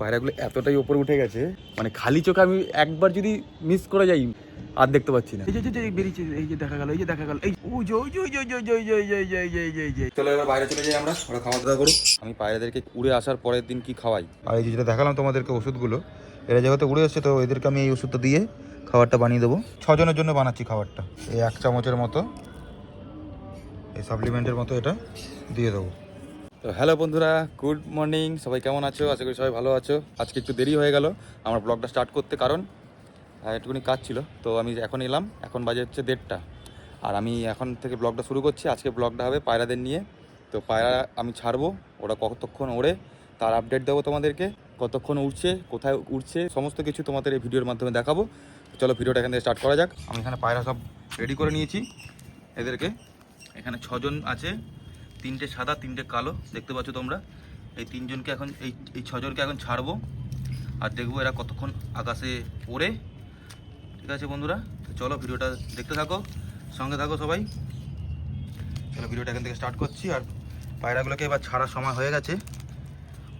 পায়রাগুলো এতটাই ওপরে উঠে গেছে, মানে খালি চোখে আমি একবার যদি মিস করে যাই আর দেখতে পাচ্ছি না। এই যে বেরিয়েছে, এই যে দেখা গেল, এই যে দেখা গেল, এই ওই যে ওই যে ওই যে ওই যে ওই যে ওই যে ওই যে ওই যে ওই যে ওই যে। চলো এবার বাইরে চলে যাই আমরা, ওরা খাওয়া দাওয়া করুক। আমি পায়রাদেরকে উড়ে আসার পরের দিন কি খাওয়াই, আর এই যেটা দেখালাম তোমাদেরকে ওষুধগুলো, এরা যেহেতু উড়ে এসছে তো এদেরকে আমি এই ওষুধটা দিয়ে খাবারটা বানিয়ে দেবো। 6 জনের জন্য বানাচ্ছি খাবারটা। এই 1 চামচের মতো এই সাপ্লিমেন্টের মতো এটা দিয়ে দেবো। তো হ্যালো বন্ধুরা, গুড মর্নিং। সবাই কেমন আছো? আশা করি সবাই ভালো আছো। আজকে একটু দেরি হয়ে গেল আমার ব্লগটা স্টার্ট করতে, কারণ একটুখানি কাজ ছিল। তো আমি এখন এলাম, এখন বাজে হচ্ছে 1:30, আর আমি এখন থেকে ব্লগটা শুরু করছি। আজকে ব্লগটা হবে পায়রাদের নিয়ে। তো পায়রা আমি ছাড়বো, ওরা কতক্ষণ ওড়ে তার আপডেট দেবো তোমাদেরকে। কতক্ষণ উড়ছে, কোথায় উড়ছে, সমস্ত কিছু তোমাদের এই ভিডিওর মাধ্যমে দেখাবো। চলো ভিডিওটা এখান থেকে স্টার্ট করা যাক। আমি এখানে পায়রা সব রেডি করে নিয়েছি এদেরকে। এখানে 6 জন আছে, 3টে সাদা 3টে কালো, দেখতে পাচ্ছ তোমরা। এই 3 জনকে এখন এই 6 জনকে এখন ছাড়বো, আর দেখবো এরা কতক্ষণ আকাশে ওড়ে। ঠিক আছে বন্ধুরা, তো চলো ভিডিওটা দেখতে থাকো, সঙ্গে থাকো সবাই। চলো ভিডিওটা এখান থেকে স্টার্ট করছি। আর পায়রাগুলোকে এবার ছাড়ার সময় হয়ে গেছে,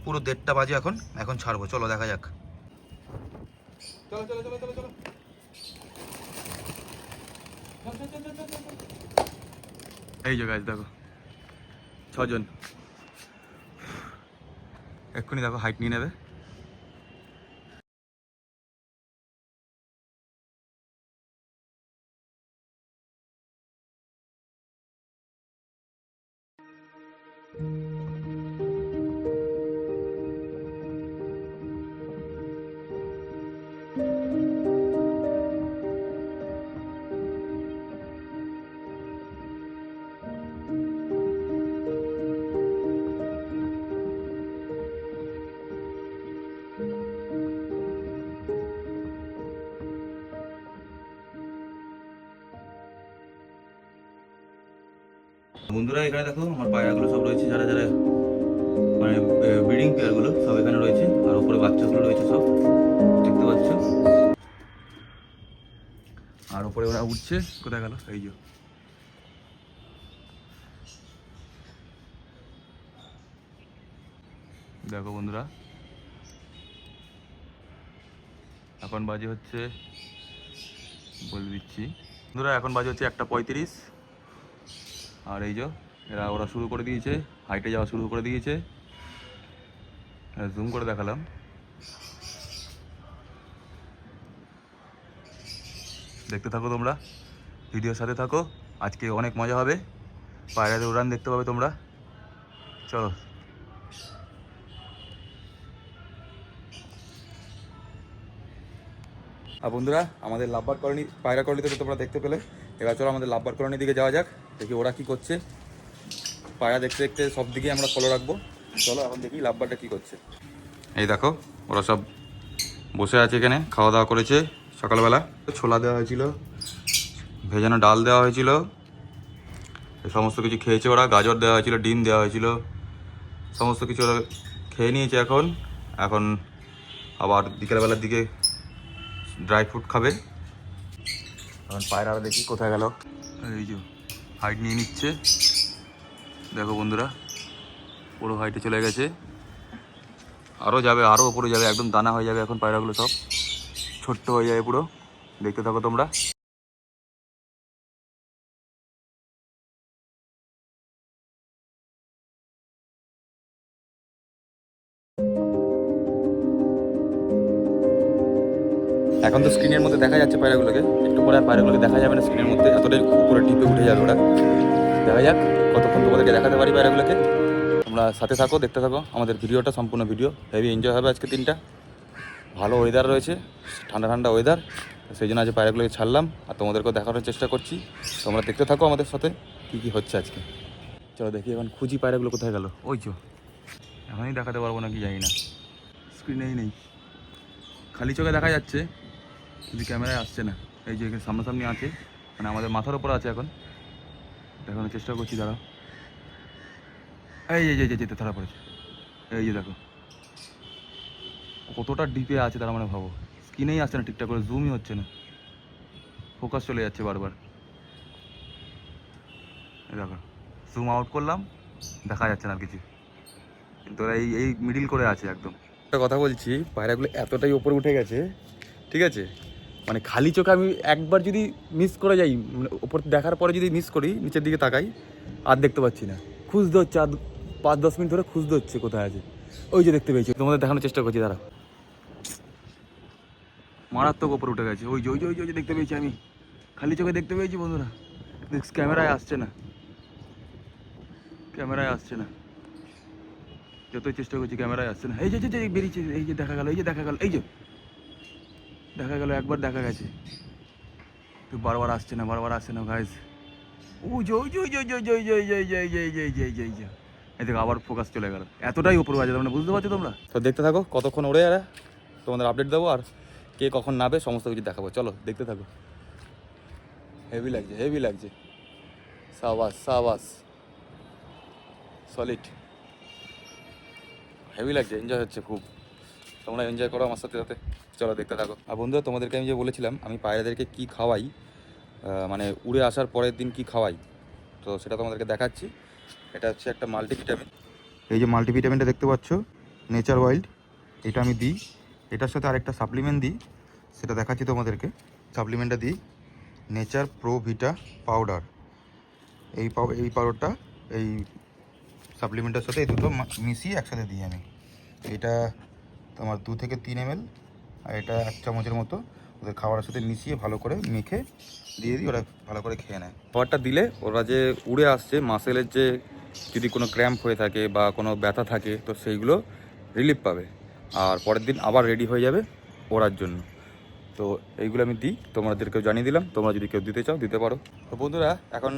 পুরো 1:30 বাজে এখন ছাড়বো। চলো দেখা যাক। চলো চলো চলো চলো চলো, এই যে গাছ দেখো 6 জন, এক্ষুনি দেখো হাইট নিয়ে নেবে। বন্ধুরা এখানে দেখো আমার পায়রাগুলো সব রয়েছে, যারা যারা মানে ব্রিডিং পেয়ারগুলো সব এখানে রয়েছে, আর উপরে বাচ্চাগুলো রয়েছে সব, দেখতে পাচ্ছ। আর উপরে ওরা উঠছে, কোথায় গেল, এই যে দেখো বন্ধুরা। এখন বাজে হচ্ছে, বলে দিচ্ছি বন্ধুরা, এখন বাজে হচ্ছে 1:35। আর এই যে ওরা শুরু করে দিয়েছে, হাইটে যাওয়া শুরু করে দিয়েছে। জুম করে দেখালাম। দেখতে থাকো তোমরা, ভিডিওর সাথে থাকো, আজকে অনেক মজা হবে। পায়রাদের উড়ান দেখতে পাবে তোমরা। চলো। আর বন্ধুরা, আমাদের লাভবার কলোনি, পায়রা কলোনিতে তো তোমরা দেখতে পেলে। এবার চলো আমাদের লাভবার কলোনির দিকে যাওয়া যাক, দেখি ওরা কি করছে। পায়রা দেখতে দেখতে সব দিকে আমরা ফলো রাখবো। চলো এখন দেখি লাভবারটা কি করছে। এই দেখো ওরা সব বসে আছে এখানে, খাওয়া দাওয়া করেছে সকালবেলা। ছোলা দেওয়া হয়েছিল, ভেজানো ডাল দেওয়া হয়েছিল, সমস্ত কিছু খেয়েছে ওরা। গাজর দেওয়া হয়েছিল, ডিম দেওয়া হয়েছিল, সমস্ত কিছু ওরা খেয়ে নিয়েছে। এখন আবার বিকেলবেলার দিকে ড্রাই ফ্রুট খাবে। এখন পায়রারা দেখি কোথায় গেল, এই যে হাইট নিয়ে নিচ্ছে। দেখো বন্ধুরা, পুরো হাইটে চলে গেছে, আরও যাবে, আরও উপরে যাবে, একদম দানা হয়ে যাবে। এখন পায়রাগুলো সব ছোট্ট হয়ে যাবে পুরো, দেখতে থাকো তোমরা। এখন তো স্ক্রিনের মধ্যে দেখা যাচ্ছে পায়রাগুলোকে, একটু পরে আর পায়রাগুলোকে দেখা যাবে না স্ক্রিনের মধ্যে, এতটাই উপরে টিপে উঠে যাবে ওরা। দেখা যাক কতক্ষণ তোমাদেরকে দেখাতে পারি পায়রাগুলোকে। তোমরা সাথে থাকো, দেখতে থাকো আমাদের ভিডিওটা, সম্পূর্ণ ভিডিও। হেভি এনজয় হবে আজকে দিনটা। ভালো ওয়েদার রয়েছে, ঠান্ডা ঠান্ডা ওয়েদার, সেই জন্য আজ পায়রাগুলোকে ছাড়লাম আর তোমাদেরকেও দেখানোর চেষ্টা করছি। তোমরা দেখতে থাকো আমাদের সাথে কী কী হচ্ছে আজকে। চলো দেখি এখন খুঁজি পায়রাগুলো কোথায় গেল। ওই চো, এখনই দেখাতে পারবো না কি জানি না, স্ক্রিনেই নেই, খালি চোখে দেখা যাচ্ছে কিন্তু ক্যামেরায় আসছে না। এই যে এখানে সামনাসামনি আছে, মানে আমাদের মাথার ওপর আছে। এখন দেখানোর চেষ্টা করছি, দাঁড়াও। এই যে যেতে ধরা পড়েছে, এই যে দেখো কতটা ডিপে আছে, তার মানে ভাবো। স্ক্রিনেই আসছে না ঠিকঠাক করে, জুমই হচ্ছে না, ফোকাস চলে যাচ্ছে বারবার। এই দেখো জুম আউট করলাম, দেখা যাচ্ছে না আর কিছু, কিন্তু ওরা এই মিডিল করে আছে একদম। একটা কথা বলছি, পায়রাগুলো এতটাই ওপরে উঠে গেছে, ঠিক আছে, মানে খালি চোখে আমি একবার যদি মিস করে যাই, মানে ওপর দেখার পরে যদি মিস করি, নিচের দিকে তাকাই, আর দেখতে পাচ্ছি না। খুঁজতে হচ্ছে, আর 5-10 মিনিট ধরে খুঁজতে হচ্ছে কোথায় আছে। ওই যে দেখতে পেয়েছি, তোমাদের দেখানোর চেষ্টা করছি, দাঁড়া। মারাত্মক ওপরে উঠে গেছে, ওই যে ওই যে ওই যে দেখতে পেয়েছি আমি, খালি চোখে দেখতে পেয়েছি বন্ধুরা। ক্যামেরায় আসছে না, ক্যামেরায় আসছে না, যতই চেষ্টা করছি ক্যামেরায় আসছে না। এই যে বেরিয়েছে, এই যে দেখা গেল, এই যে দেখা গেল, এই যে দেখা গেল, একবার দেখা গেছে, তো বারবার আসছে না, বারবার আসছে না গাইস। ওই যে ওই যে ওই যে ওই যে ওই যে ওই যে ওই যে ওই যে ওই যে ওই যে ওই যে ওই যে এই দেখো আবার ফোকাস চলে গেল, এতটাই উপরে আছে, তোমরা বুঝতে পারছো তোমরা? তো দেখতে থাকো কতক্ষণ ওড়ে, আর তোমাদের আপডেট দেবো, আর কে কখন নাবে সমস্ত কিছু দেখাবো। চলো দেখতে থাকো। হেভি লাগছে, হেভি লাগছে, সাবাস সাবাস, সলিড, হেভি লাগছে, এনজয় হচ্ছে খুব। তোমরা এনজয় করো আমার সাথে সাথে, চলো দেখতে থাকো। আর বন্ধুরা, তোমাদেরকে আমি যে বলেছিলাম আমি পায়রাদেরকে কী খাওয়াই, মানে উড়ে আসার পরের দিন কি খাওয়াই, তো সেটা তোমাদেরকে দেখাচ্ছি। এটা হচ্ছে একটা মাল্টিভিটামিন, এই যে মাল্টিভিটামিনটা দেখতে পাচ্ছ, নেচার ওয়াইল্ড, এটা আমি দিই। এটার সাথে আরেকটা সাপ্লিমেন্ট দিই, সেটা দেখাচ্ছি তোমাদেরকে। সাপ্লিমেন্টটা দিই নেচার প্রো ভিটা পাউডার। এই পাউডারটা এই সাপ্লিমেন্টের সাথে এই দুটো মিশিয়ে একসাথে দিই আমি। এটা তোমার 2 থেকে 3 ml, আর এটা 1 চামচের মতো ওদের খাবারের সাথে মিশিয়ে ভালো করে মেখে দিয়ে দিই, ওরা ভালো করে খেয়ে নেয়। খাবারটা দিলে ওরা যে উড়ে আসছে, মাসেলের যে যদি কোনো ক্র্যাম্প হয়ে থাকে বা কোনো ব্যথা থাকে, তো সেইগুলো রিলিফ পাবে, আর পরের দিন আবার রেডি হয়ে যাবে ওড়ার জন্য। তো এইগুলো আমি দিই, তোমাদেরকেও জানিয়ে দিলাম, তোমরা যদি কেউ দিতে চাও দিতে পারো। তো বন্ধুরা, এখন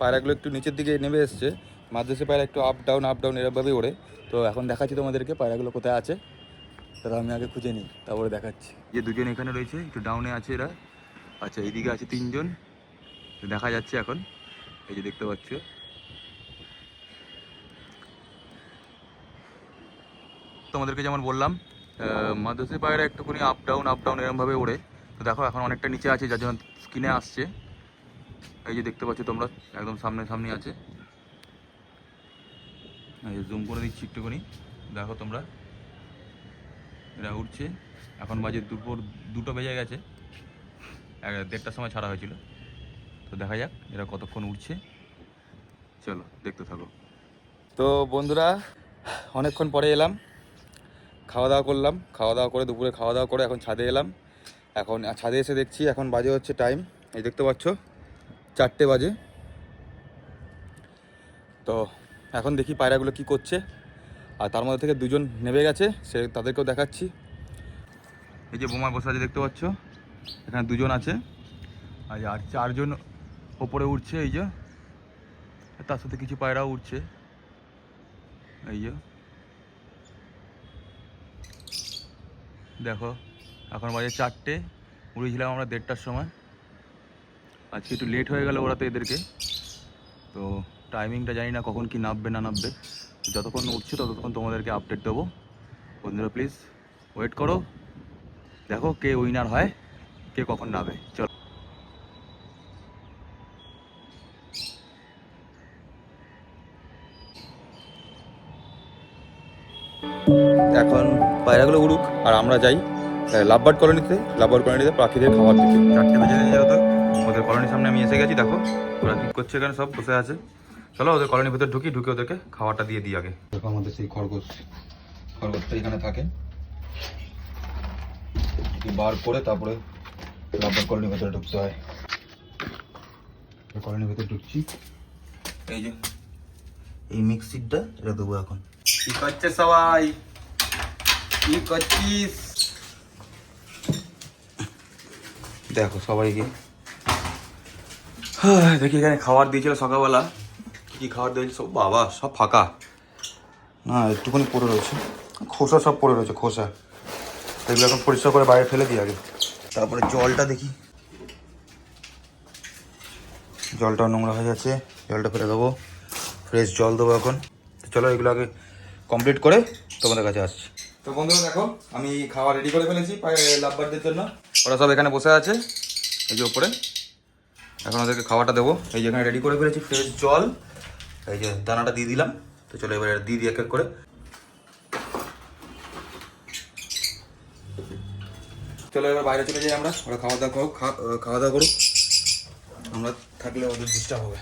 পায়রাগুলো একটু নিচের দিকে নেমে এসছে, মাদ্রাসে পায়রা একটু আপ ডাউন এরকমভাবেই ওড়ে। তো এখন দেখাচ্ছি তোমাদেরকে পায়রাগুলো কোথায় আছে, তারা আমি আগে খুঁজে নিই, তারপরে দেখাচ্ছি। যে দুজন এখানে রয়েছে, একটু ডাউনে আছে এরা। আচ্ছা, এইদিকে আছে 3 জন, দেখা যাচ্ছে এখন, এই যে দেখতে পাচ্ছ। তোমাদেরকে যেমন বললাম, মাদ্রাসি পায়রা একটুখানি আপ ডাউন এরমভাবে ওড়ে। তো দেখো এখন অনেকটা নিচে আছে, যার জন্য স্কিনে আসছে। এই যে দেখতে পাচ্ছ তোমরা, একদম সামনে আছে। এই যে জুম করে দিচ্ছি একটুখানি, দেখো তোমরা, এরা উঠছে। এখন বাজে দুপুর 2টা বেজে গেছে, 1:30টার সময় ছাড়া হয়েছিল। তো দেখা যাক এরা কতক্ষণ উঠছে, চলো দেখতে থাকো। তো বন্ধুরা, অনেকক্ষণ পরে এলাম, খাওয়া দাওয়া করলাম, খাওয়া দাওয়া করে দুপুরে খাওয়া দাওয়া করে এখন ছাদে এলাম। এখন ছাদে এসে দেখছি এখন বাজে হচ্ছে টাইম, এই দেখতে পাচ্ছ 4টে বাজে। তো এখন দেখি পায়রাগুলো কি করছে, আর তার মধ্যে থেকে 2জন নেমে গেছে, সে তাদেরকেও দেখাচ্ছি। এই যে বোমায় বসে আছে দেখতে পাচ্ছ, এখানে 2জন আছে, আর 4জন ওপরে উঠছে। এই যে তার সাথে কিছু পায়রাও উঠছে, এই যে দেখো। এখন বাজে 4টে, উড়েছিলাম আমরা 1:30টার সময়। আজকে একটু লেট হয়ে গেল ওরাতে এদেরকে, তো টাইমিংটা জানি না কখন কি নামবে না নামবে। যতক্ষণ উঠছে ততক্ষণ তোমাদেরকে আপডেট দেবো। বন্ধুরা প্লিজ ওয়েট করো, দেখো কে উইনার হয়, কে কখন নামে। চলো, এখন পায়রাগুলো উড়ুক আর আমরা যাই লাভবার্ড কলোনিতে পাখিদের খাবার দিতে। 4টে বেজে গেছে, যেহেতু ওদের কলোনির সামনে আমি এসে গেছি। দেখো ওরা কি করছে, এখানে সব বসে আছে। চলো ওদের কলোনির ভিতরে ঢুকে ওদেরকে খাবারটা দিয়ে দিই আগে। দেখো আমাদের সেই খরগোশটা এখানে থাকে, বার করে তারপরে লাভবার্ড কলোনির ভিতরে ঢুকতে হয়। কলোনির ভিতরে ঢুকছি, এই যে এই মিক্সিটা এটা দেবো এখন। কি করছে সবাই, কি করছিস? দেখো সবাইকে দেখি এখানে খাবার দিয়েছিল সকালবেলা, কি খাবার দিয়েছিল সব, বাবা সব ফাঁকা, না একটুখানি পড়ে রয়েছে, খোসা সব পড়ে রয়েছে, খোসা। এগুলো এখন পরিষ্কার করে বাইরে ফেলে দিই আগে, তারপরে জলটা দেখি, জলটা নোংরা হয়ে যাচ্ছে, জলটা ফেলে দেবো, ফ্রেশ জল দেবো এখন। চলো এগুলো আগে কমপ্লিট করে তোমাদের কাছে আসছি। তো বন্ধুরা দেখো, আমি খাবার রেডি করে ফেলেছি লাভবার্ডদের জন্য। ওরা সব এখানে বসে আছে এই যে উপরে, এখন ওদেরকে খাবারটা দেবো। এই যে এখানে রেডি করে ফেলেছি ফ্রেশ জল, এই যে দানাটা দিয়ে দিলাম। তো চলো এবার দিয়ে দিই এক এক করে। চলো এবার বাইরে চলে যাই আমরা, ওরা খাওয়া দাওয়া করুক, খাওয়া দাওয়া করুক, আমরা থাকলে ওদের ডিস্টার্ব হবে,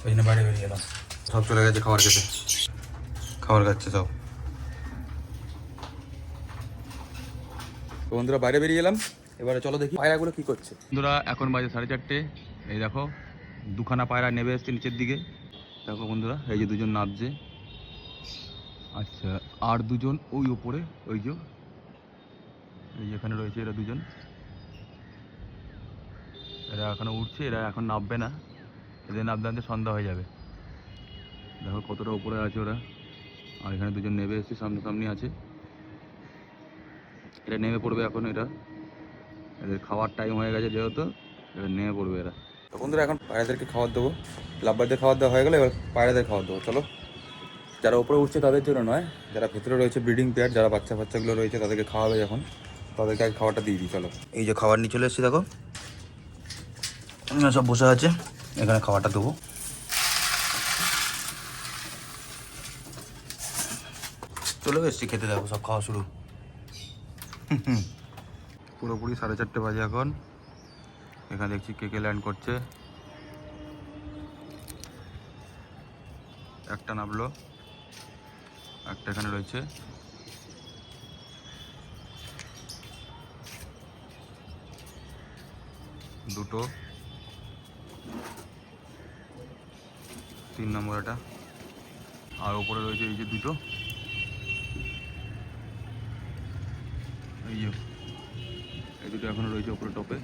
ওই জন্য বাইরে বেরিয়ে এলাম। সব চলে গেছে খাবার খেতে, খাবার খাচ্ছে সব। তো বন্ধুরা বাইরে বেরিয়ে এলাম, এবারে চলো দেখি পায়রাগুলো কি করছে। বন্ধুরা এখন বাজে 4:30, এই দেখো দুখানা পায়রা নেমে এসছে নিচের দিকে। দেখো বন্ধুরা এই যে দুজন নামছে, আচ্ছা আর দুজন ওই ওপরে, ওই যে এই যেখানে রয়েছে এরা দুজন, এরা এখনো উঠছে, এরা এখন নামবে না, এদের নামতে নামতে সন্ধ্যা হয়ে যাবে। দেখো কতটা উপরে আছে ওরা, আর এখানে দুজন নেমে এসছে, সামনাসামনি আছে, এটা নেমে পড়বে এখন। এদের খাওয়ার টাইম হয়ে গেছে যেহেতু, এবার নেমে পড়বে এরা। তো বন্ধুরা এখন পায়রাদেরকে খাবার দেবো, লাভবারদের খাবার দেওয়া হয়ে গেলে এবার পায়রাদের খাবার দেবো। চলো, যারা উপরে উঠছে তাদের জন্য নয়, যারা ভেতরে রয়েছে ব্রিডিং পেয়ার, যারা বাচ্চা বাচ্চাগুলো রয়েছে তাদেরকে খাওয়াবে যখন, তাদেরকে আগে খাবারটা দিয়ে দিই। চলো, এই যে খাবার নিয়ে চলে এসেছি, দেখো সব বসে আছে, এখানে খাবারটা দেবো। চলে এসেছি খেতে, দেখো সব খাওয়া শুরু। পুরোপুরি 4:30 বাজে এখন, এখানে দেখছি কে ল্যান্ড করছে। একটা নামলো, একটা এখানে রয়েছে, দুটো, 3 নম্বর এটা, আর উপরে রয়েছে এই যে দুটো, এই দুটো এখনো রয়েছে উপরে টপে।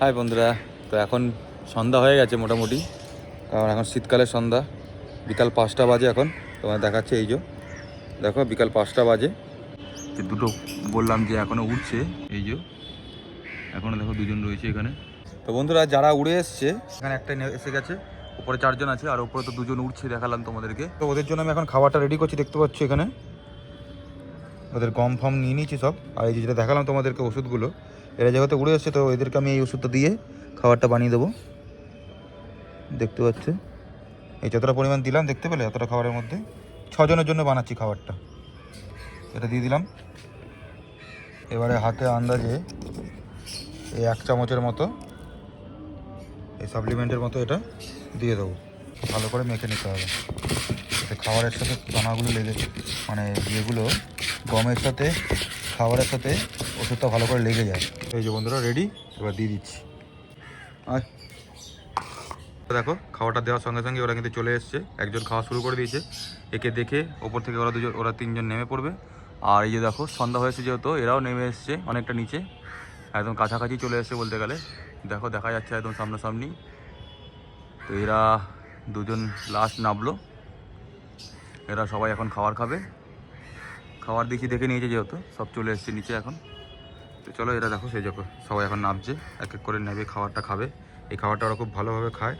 হাই বন্ধুরা, তো এখন সন্ধ্যা হয়ে গেছে মোটামুটি, কারণ এখন শীতকালের সন্ধ্যা, বিকাল 5টা বাজে এখন। তোমার দেখাচ্ছে এই যে, দেখো বিকাল 5টা বাজে, যে দুটো বললাম যে এখনও উঠছে, এই যে এখনও দেখো দুজন রয়েছে এখানে। তো বন্ধুরা যারা উড়ে এসছে, এখানে একটা এসে গেছে, উপরে 4 জন আছে, আর উপরে তো 2 জন উঠছে দেখালাম তোমাদেরকে। তো ওদের জন্য আমি এখন খাবারটা রেডি করছি, দেখতে পাচ্ছ এখানে ওদের গম ফম নিয়ে নিয়েছি সব। আর এই যেটা দেখালাম তোমাদেরকে ওষুধগুলো, এরা যেহেতু উড়ে এসছে তো এদেরকে আমি এই ওষুধটা দিয়ে খাবারটা বানিয়ে দেবো। দেখতে পাচ্ছ এই যতটা পরিমাণ দিলাম, দেখতে পেলে এতটা খাবারের মধ্যে 6 জনের জন্য বানাচ্ছি খাবারটা, এটা দিয়ে দিলাম। এবারে হাতে আন্দাজে এই 1 চামচের মতো এই সাপ্লিমেন্টের মতো এটা দিয়ে দেবো, ভালো করে মেখে নিতে হবে, যাতে খাবারের সাথে দানাগুলো লেগে, মানে যেগুলো গমের সাথে খাবারের সাথে ওষুধটা ভালো করে লেগে যায়। এই যে বন্ধুরা রেডি, এবার দিয়ে দিচ্ছি। আর দেখো খাবারটা দেওয়ার সঙ্গে সঙ্গে ওরা কিন্তু চলে এসছে, একজন খাওয়া শুরু করে দিয়েছে, একে দেখে ওপর থেকে ওরা 3 জন নেমে পড়বে। আর এই যে দেখো সন্ধ্যা হয়েছে যেহেতু, এরাও নেমে এসছে অনেকটা নিচে, একদম কাছাকাছি চলে এসছে বলতে গেলে, দেখো দেখা যাচ্ছে একদম সামনাসামনি। তো এরা 2 জন লাস্ট নামলো, এরা সবাই এখন খাবার খাবে, খাবার দেখে নিয়েছে যেহেতু, সব চলে এসছে নিচে এখন। তো চলো এরা দেখো সেই যখন সবাই এখন নামছে, এক এক করে নেবে, খাবারটা খাবে। এই খাবারটা ওরা খুব ভালোভাবে খায়,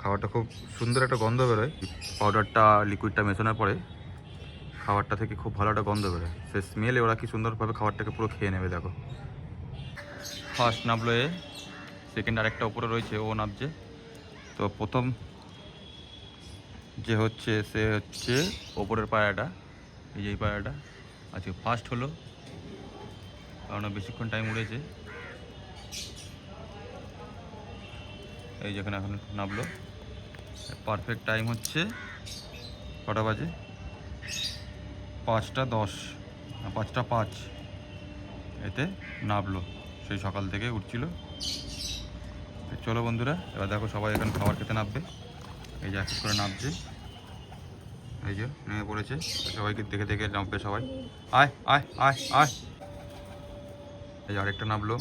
খাবারটা খুব সুন্দর একটা গন্ধ বেরোয়, পাউডারটা লিকুইডটা মেশানোর পরে খাবারটা থেকে খুব ভালো একটা গন্ধ বেরোয়, সে স্মেলে ওরা কি সুন্দরভাবে খাবারটাকে পুরো খেয়ে নেবে। দেখো ফার্স্ট নামলো এ, সেকেন্ড আরেকটা উপরে রয়েছে ও নামছে। তো প্রথম যে হচ্ছে সে হচ্ছে ওপরের পায়রাটা, এই যে এই পায়রাটা আজকে ফার্স্ট হলো, কারণ বেশিক্ষণ টাইম উড়েছে। এই যেখানে এখন নামলো, পারফেক্ট টাইম হচ্ছে কটা বাজে, 5:10, 5:05 এতে নামলো, সেই সকাল থেকে উঠছিল। চলো বন্ধুরা এবার দেখো সবাই এখন খাবার খেতে নামবে, এই যে এক এক করে নামছে, এই যে নেমে পড়েছে, সবাইকে দেখে দেখে নামবে সবাই, আয় আয় আয় আয়। এই যে আরেকটা নামলো।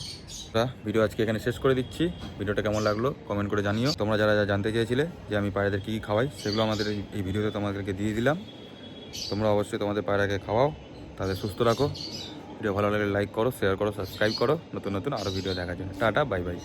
ভিডিও আজকে এখানে শেষ করে দিচ্ছি, ভিডিওটা কেমন লাগলো কমেন্ট করে জানিও। তোমরা যারা জানতে চেয়েছিলে যে আমি পায়রাদের কী কী খাওয়াই, সেগুলো আমাদের এই ভিডিওতে তোমাদেরকে দিয়ে দিলাম। তোমরা অবশ্যই তোমাদের পায়রাকে খাওয়াও, তাদের সুস্থ রাখো। ভিডিও ভালো লাগলে লাইক করো, শেয়ার করো, সাবস্ক্রাইব করো, নতুন নতুন আরও ভিডিও দেখার জন্য। Tata, bye bye.